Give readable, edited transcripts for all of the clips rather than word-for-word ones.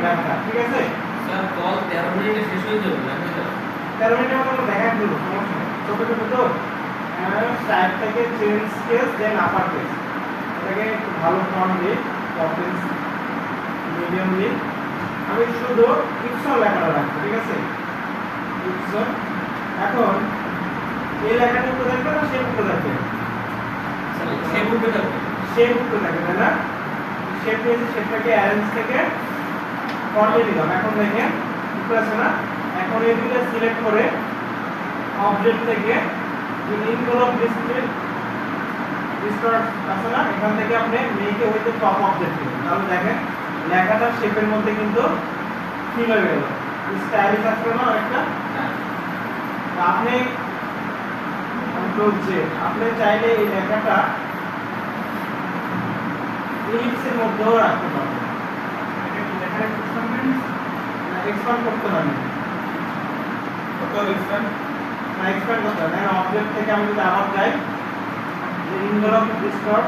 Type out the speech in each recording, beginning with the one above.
লেখা, ঠিক আছে? স্যার কল 13 মিনিটে শেষ হয়ে যাবে নাকি? 13 মিনিটের মতো দেখাই দেব, সমস্যা নেই। ছোট ছোট তো সাইড থেকে চেঞ্জ কেস দেন আপার কেস, এটাকে একটু ভালো ফন্ট দিয়ে অফেন্স মিডিয়াম দিয়ে আমি শুধু ইপসন লেখাটা রাখবো, ঠিক আছে? ইপসন। এখন এই লেখাটা উঠতে থাকবে না শেপ উঠতে থাকবে? শেপ উঠতে থাকবে। শেপ উঠতে থাকবে, তাই না? শেপ নিয়েছি, শেপটাকে অ্যারেঞ্জ থেকে ফন্টে দিলাম। এখন দেখেন উঠতে আছে না? এখন এই দুটো সিলেক্ট করে অবজেক্ট থেকে ইনভলভ ডিসপ্লে ডিসটর্ট আছে না, এখান থেকে আপনি মেকে হইতে টপ অবজেক্ট দিবেন। তাহলে দেখেন লেখাটা শেপের মধ্যে কিন্তু ফিল হয়ে গেল, স্টাইলিশ আসলো না একটা? আপনি বলছে আপনি চাইলে এই লেখাটা ইলিপসের মধ্যেও রাখতে পারবেন। লেখাটা এক্সপ্যান্ড করতে পারবেন। কত এক্সপ্যান্ড? না এক্সপ্যান্ড করতে হবে না। অবজেক্ট থেকে আমি যদি আবার যাই যে involve distort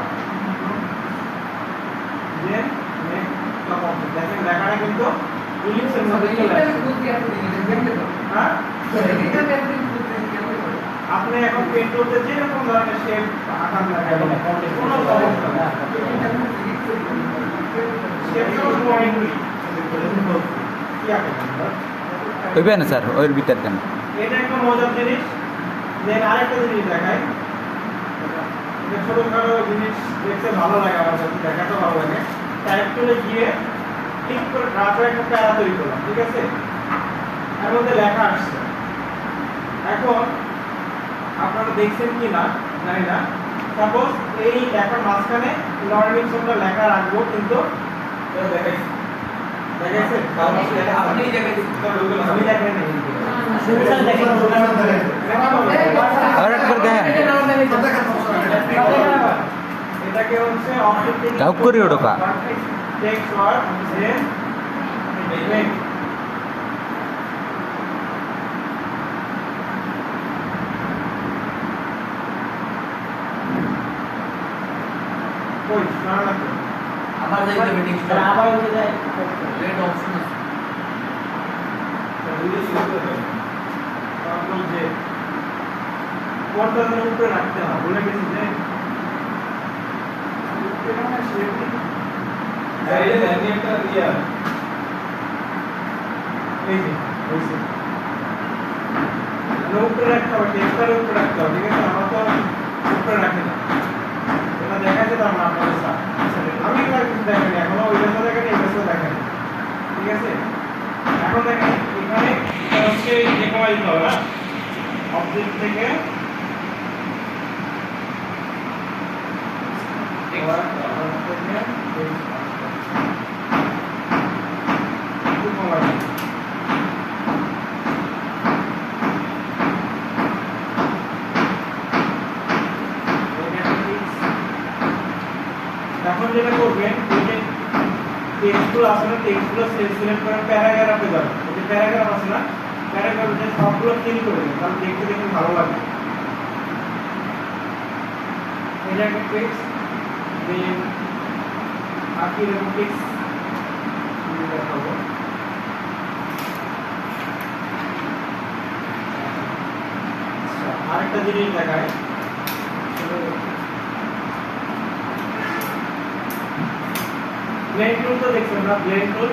then make top object, দেখেন লেখাটা কিন্তু ইলিপসের মধ্যে চলে আসছে। হ্যাঁ, আপনি এখন পেন্ট করতে যেরকম ধরনের শেপ আকার লাগাবেন কোনো সমস্যা নেই। ওইবে না স্যার, ওর ভিতর দেন। এটা একটা মজার জিনিস। দেন আরেকটা জিনিস দেখাই, ছোটখাটো জিনিস দেখতে ভালো লাগে, আমার কাছে দেখাতে ভালো লাগে। টাইপ টুলে গিয়ে ক্লিক করে গ্রাফে একটা প্যারা তৈরি করলাম, ঠিক আছে? এর মধ্যে লেখা আসছে। এখন আপনারা দেখছেন কি না জানি না, সাপোজ এই লেখার মাঝখানে লার্নিং শব্দ লেখা রাখবো, কিন্তু দেখাইছি আপনি দেখাইছেন আমি দেখাই নাই। और एक बार दें এটাকে হচ্ছে অবজেক্ট কাউ করি ওটা টেক্সট ওয়ার্ড দেন মেক কই না লাগবে আবার যাইতে হবে টেক্সট আবার হয়ে যায় রেড অপশন আছে তাহলে শুরু করতে হবে। কন্ট্রোল জে কোডটা যেন উপরে রাখতে হবে, বলে গেছি যে উপরে না শেপ সাইডে দেখেন একটা দিয়া এই যে হইছে না, উপরে রাখতে হবে, টেক্সটার উপরে রাখতে হবে, ঠিক আছে? আমরা তো উপরে রাখি না, এটা দেখাচ্ছে তো আমরা আপনাদের সাথে আমি এগুলো কিছু দেখাইনি এখনো, ওই জন্য দেখাইনি, এই জন্য দেখাইনি, ঠিক আছে? এখন দেখেন এখানে এটা হচ্ছে যে কমাই দিতে হবে না, অবজেক্ট থেকে এখন যেটা করবেন ওই যে টেক্সটগুলো আছে না, টেক্সটগুলো সিলেক্ট করে প্যারাগ্রাফে যাবেন। এই যে প্যারাগ্রাফ আছে না, প্যারাগ্রাফে সবগুলো ফিল করে দেবেন, তাহলে দেখতে দেখতে ভালো লাগবে। এই যে একটা টেক্সট দেন আকি এরকম টেক্সট দেখাবো। আরেকটা জিনিস দেখায়, ব্লেন্ড টুল তো দেখছেন না? ব্লেন্ড টুল,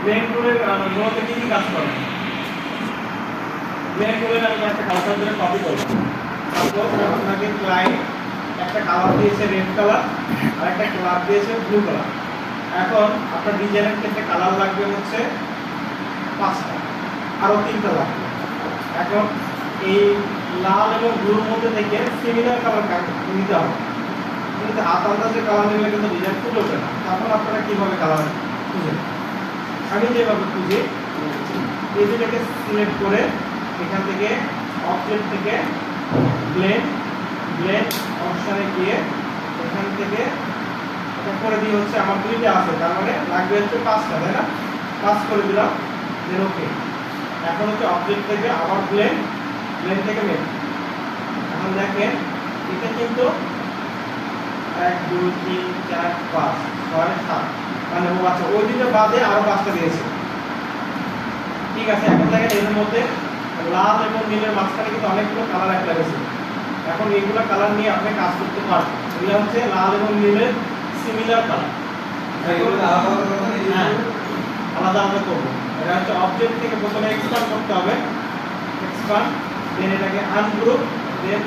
ব্লেন্ড টুলের মূলত কি কি কাজ করে? ব্লেন্ড টুলের আমি একটা কালার ধরে কপি করব। সাপোজ আপনাকে ক্লায়েন্ট একটা কালার দিয়েছে রেড কালার আর একটা কালার দিয়েছে ব্লু কালার। এখন আপনার ডিজাইনের ক্ষেত্রে কালার লাগবে হচ্ছে 5টা, আরো 3টা লাগবে। এখন এই লাল এবং ব্লুর মধ্যে থেকে সিমিলার কালার নিতে হবে, কিন্তু আলাদা কালার নিলে কিন্তু ডিজাইন ফুটে ওঠে না। তখন আপনারা কিভাবে কালার খুঁজেন? আমি যেভাবে খুঁজি, এই দুটাকে সিলেক্ট করে এখান থেকে অবজেক্ট থেকে ব্লেন্ড অপশনে গিয়ে এখান থেকে এটা করে দিয়ে হচ্ছে আমার 2টা আছে, তার মানে লাগবে হচ্ছে 5টা, তাই না? 5 করে দিলাম, দেন ওকে। এখন হচ্ছে অবজেক্ট থেকে আবার ব্লেন্ড থেকে মেক। এখন দেখেন এটা কিন্তু 1 2 3 4 5 6 7 মানে ও আচ্ছা ওই দুটো বাদে আরো 5টা দিয়েছে। ঠিক আছে, এখন দেখেন এর মধ্যে লাল এবং নীলের মাঝখানে কিন্তু অনেকগুলো কালার অ্যাড লাগছে। এখন এইগুলো কালার নিয়ে আপনি কাজ করতে পারবেন। এগুলো হচ্ছে লাল এবং নীলের সিমিলার কালার। এগুলো আলাদা আলাদা করে এই যে হ্যাঁ, আলাদা আলাদা করবো। এটা হচ্ছে অবজেক্ট থেকে প্রথমে এক্সপান্ড করতে হবে, এক্সপান্ড, দেন এটাকে আনগ্রুপ, দেন